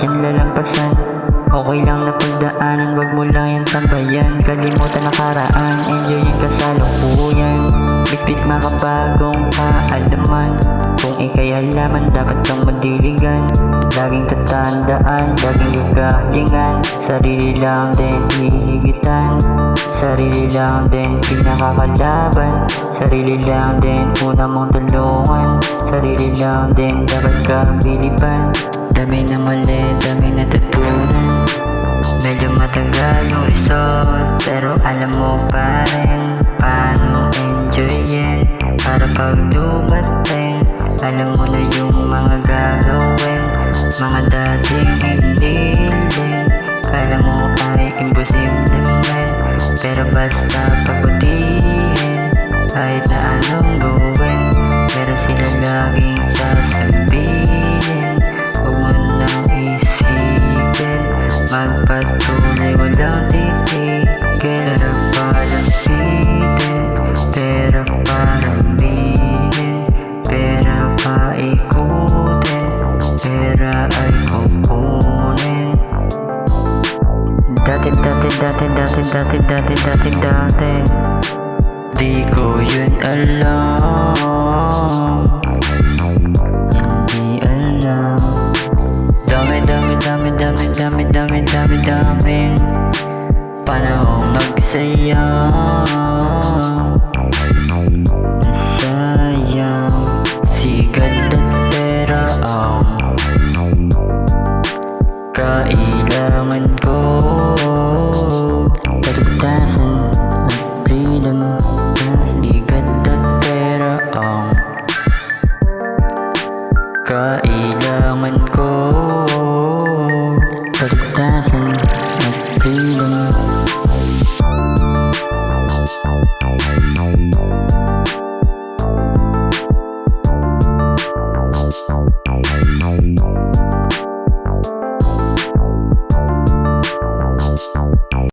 yan lalampasan. Okay lang na pagdaanan, wag mo lang yan tambayan. Kalimutan nakaraan, enjoy yung kasalukuyan. Bitbit makabagong kaalaman. Kung ikay halaman, dapat kang madiligan. Laging tatandaan, laging gagalingan. Sarili lang din hihigitan. Sarili lang din pinakakalaban. Sarili lang din una mong tulungan. Sarili lang din dapat kang bilipan. Dami na mali, dami natutunan. Medyo matagal yung result, pero alam mo pa rin paano enjoyin. Para pag dumating, alam mo na yung mga gagawin. Mga dating hinilin, kala mo ay imposible man. Pero basta pagbudihin, kahit na anong gawin, pero sila laging sasabihin. Huwag mo nang isipin, magpatuloy walang titigil. Pera palang pitin, pera paramihin, pera paikutin, pera ay kukunin. Dati di ko yun alam. Hindi alam. Daming panahong magsayang. Sayang, sikat at pera ang kailangan ko. Kaligtasan at freedom, sikat at pera ang kailangan ko. Kaligtasan at freedom.